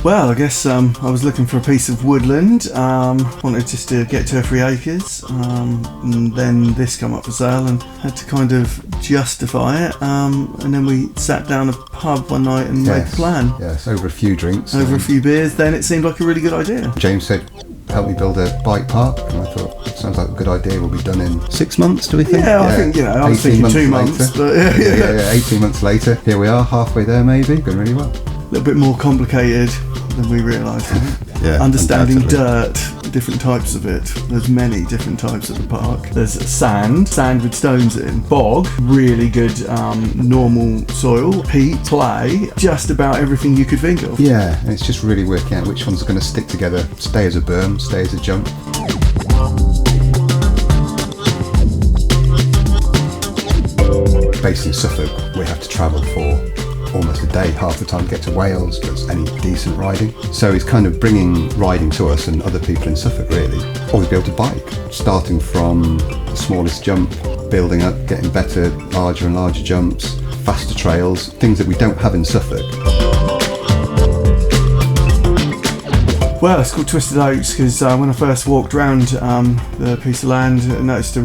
Well, I guess I was looking for a piece of woodland, wanted just to get 2 or 3 acres, and then this come up for sale and had to kind of justify it, and then we sat down a pub one night and made a plan. Yes, over a few drinks. Over a few beers, then it seemed like a really good idea. James said, help me build a bike park, and I thought, sounds like a good idea, will be done in 6 months, do we think? Yeah, I think, I was thinking 2 months. But yeah, 18 months later, here we are, halfway there maybe, going really well. A little bit more complicated than we realised. Yeah, understanding dirt, different types of it. There's many different types of the park. There's sand with stones in. Bog, really good normal soil. Peat, clay, just about everything you could think of. Yeah, and it's just really working out which ones are going to stick together, stay as a berm, stay as a jump. Based in Suffolk, we have to travel for almost a day, half the time to get to Wales, there's any decent riding. So it's kind of bringing riding to us and other people in Suffolk really. Always be able to bike, starting from the smallest jump, building up, getting better, larger and larger jumps, faster trails, things that we don't have in Suffolk. Well, it's called Twisted Oaks because when I first walked around the piece of land, I noticed a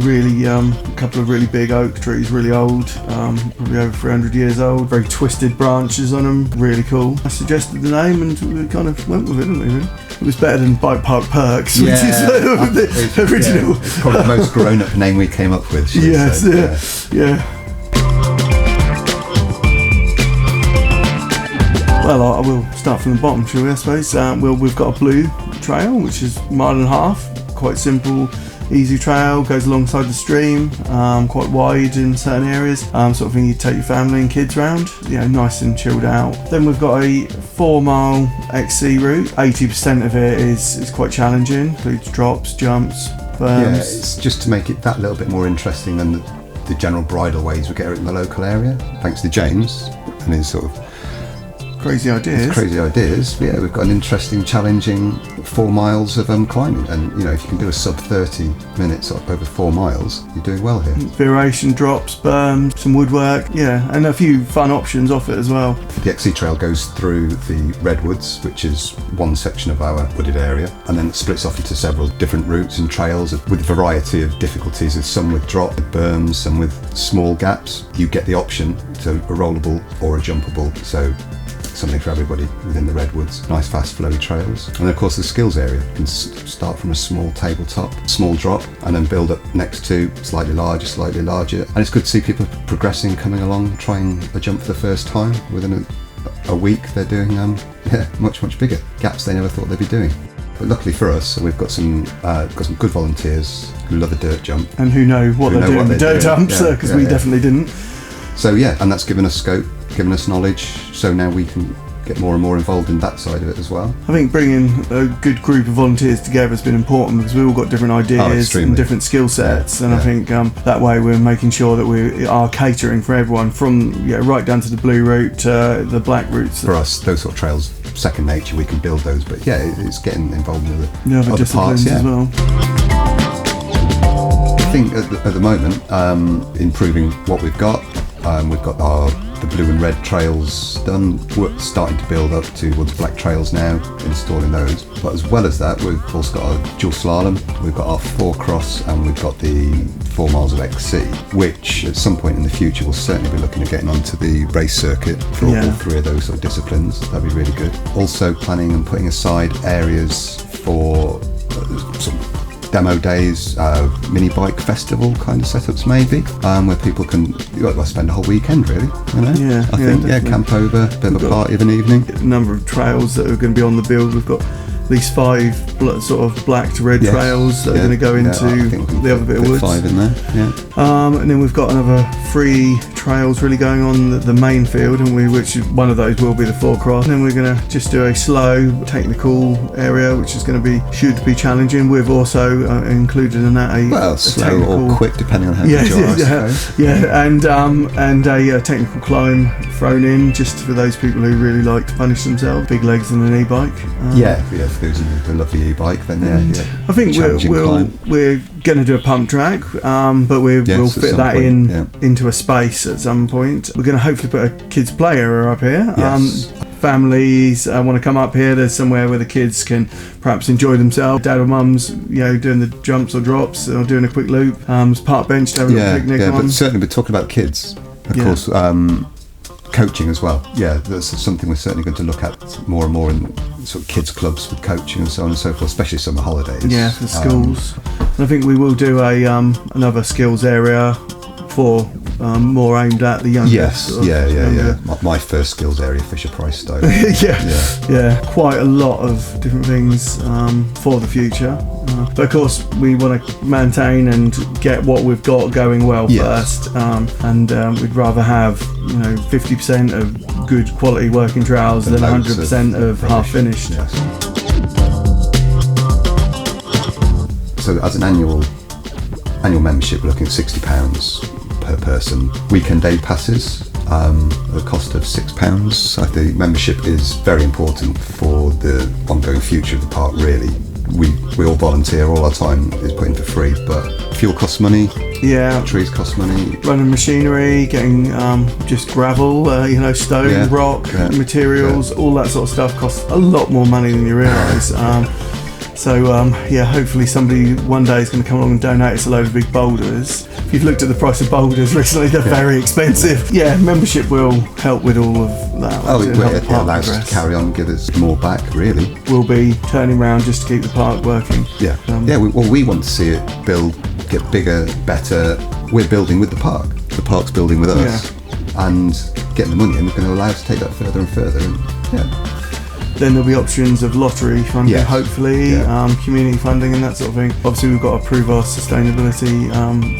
couple of really big oak trees, really old, probably over 300 years old, very twisted branches on them, really cool. I suggested the name and we kind of went with it, didn't we? Really? It was better than Bike Park Perks, which is the original. Yeah, it's probably the most grown-up name we came up with. Yes, yeah. Well, I will start from the bottom, shall we, I suppose. We've got a blue trail, which is a mile and a half, quite simple, easy trail, goes alongside the stream, quite wide in certain areas, sort of thing you take your family and kids round, nice and chilled out. Then we've got a 4-mile XC route. 80% of it is quite challenging, includes drops, jumps, berms. Yeah, it's just to make it that little bit more interesting than the general bridle ways we get in the local area, thanks to James and his sort of crazy ideas. But yeah, we've got an interesting, challenging 4 miles of climbing, and if you can do a sub 30 minutes over 4 miles, you're doing well here. Variation, drops, berms, some woodwork, and a few fun options off it as well. The XC trail goes through the redwoods, which is one section of our wooded area, and then it splits off into several different routes and trails with a variety of difficulties. There's some with drop, berms, some with small gaps. You get the option to a rollable or a jumpable, so something for everybody within the redwoods. Nice fast flowy trails, and of course the skills area. You can start from a small tabletop, small drop, and then build up next to slightly larger, and it's good to see people progressing, coming along, trying a jump for the first time. Within a week they're doing much bigger gaps they never thought they'd be doing. But luckily for us, we've got some good volunteers who love a dirt jump and who know what they're doing with dirt jumps, because we definitely didn't. So and that's given us scope, given us knowledge, so now we can get more and more involved in that side of it as well. I think bringing a good group of volunteers together has been important because we've all got different ideas and different skill sets, and I think that way we're making sure that we are catering for everyone from right down to the blue route to the black routes. For us, those sort of trails, second nature, we can build those, but it's getting involved in the other disciplines parts, as well. I think at the moment, improving what we've got the blue and red trails done. We're starting to build up towards black trails now, installing those. But as well as that, we've also got our dual slalom, we've got our 4-cross, and we've got the 4 miles of XC, which at some point in the future we'll certainly be looking at getting onto the race circuit for all 3 of those sort of disciplines. That'd be really good. Also planning and putting aside areas for some demo days, mini bike festival kind of setups maybe, where people can spend a whole weekend really, I think camp over, bit of a party of an evening. A number of trails that are going to be on the build. We've got at least 5 sort of black to red trails that are going to go into the other bit of woods. 5 in there, and then we've got another 3 trails really going on the main field, haven't we? Which one of those will be the 4-cross. And then we're going to just do a slow technical area, which is going to should be challenging. We've also included in that a slow technical, or quick, depending on how good you are. And a technical climb thrown in just for those people who really like to punish themselves. Big legs and an e-bike. For those who love the e-bike, then I think we're going to do a pump track, but we'll fit that into a space at some point. We're going to hopefully put a kids play area up here. families want to come up here, there's somewhere where the kids can perhaps enjoy themselves. Dad or mum's, doing the jumps or drops or doing a quick loop. There's a park bench to have a little picnic on. But certainly we're talking about kids, of course. Coaching as well. Yeah, that's something we're certainly going to look at more and more in sort of kids clubs with coaching and so on and so forth, especially summer holidays. Yeah, for schools. And I think we will do a another skills area for more aimed at the youngest. Yes, My first skills area, Fisher Price style. yeah, quite a lot of different things for the future. But of course, we want to maintain and get what we've got going well first, and we'd rather have 50% of good quality working trails than 100% of half finished. Yes. So as an annual membership, we're looking at £60 per person. Weekend day passes at a cost of £6. I think membership is very important for the ongoing future of the park, really. We all volunteer, all our time is put in for free, but fuel costs money. Yeah, trees cost money. Running machinery, getting just gravel, stone, rock, materials, all that sort of stuff costs a lot more money than you realise. Hopefully somebody one day is going to come along and donate us a load of big boulders. If you've looked at the price of boulders recently, they're very expensive. Yeah, membership will help with all of that. It allows us to carry on and give us more back, really. We'll be turning around just to keep the park working. We want to see it get bigger, better. We're building with the park. The park's building with us. And getting the money in is going to allow us to take that further and further. Then there'll be options of lottery funding, hopefully, community funding and that sort of thing. Obviously, we've got to prove our sustainability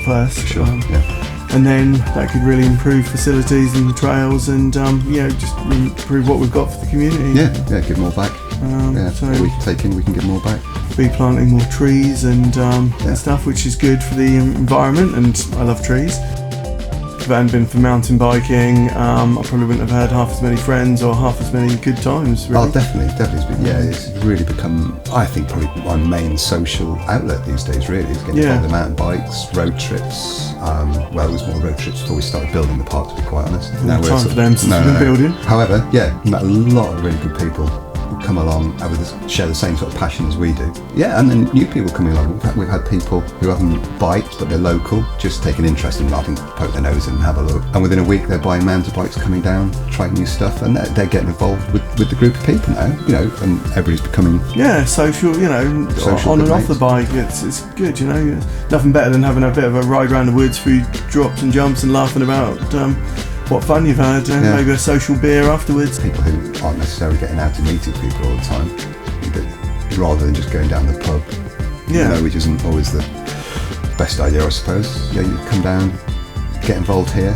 first. Sure. And then that could really improve facilities and the trails and, just improve what we've got for the community. Give more back. So what we can take in, we can give more back. Be planting more trees and stuff, which is good for the environment, and I love trees. If it hadn't been for mountain biking, I probably wouldn't have had half as many friends or half as many good times, really. Oh, definitly. It's really become, I think, probably my main social outlet these days, really, is getting involved in mountain bikes, road trips. There was more road trips before we started building the park, to be quite honest. No time for them since we've been building. However, met a lot of really good people who come along and share the same sort of passion as we do. And then new people coming along. We've had people who haven't biked, but they're local, just take an interest in having poke their nose in and have a look. And within a week, they're buying mountain bikes, coming down, trying new stuff, and they're getting involved with the group of people now. And everybody's becoming social. Social on and off the bike. It's good. Nothing better than having a bit of a ride around the woods through drops and jumps and laughing about what fun you've had, and maybe a social beer afterwards. People who aren't necessarily getting out and meeting people all the time, rather than just going down the pub, which isn't always the best idea, I suppose. You come down, get involved here.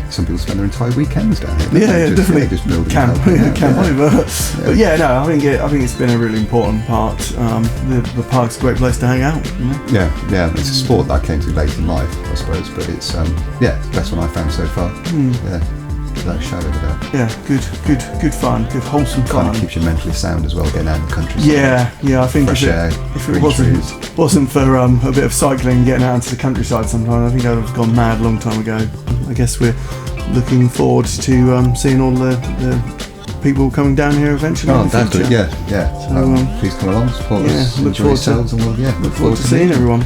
Some people spend their entire weekends down here. Definitely. Just building camp over. But I think it's been a really important part. The park's a great place to hang out. It's a sport that I came to late in life, I suppose, but it's the best one I've found so far. Without a shadow of a doubt. Good fun, good wholesome fun. Kind of keeps you mentally sound as well, getting out in the countryside. I think fresh air, if it wasn't for a bit of cycling, getting out into the countryside sometimes, I think I'd have gone mad a long time ago. I guess we're looking forward to seeing all the people coming down here eventually. Definitely, So, please come along, support us, look forward to seeing everyone.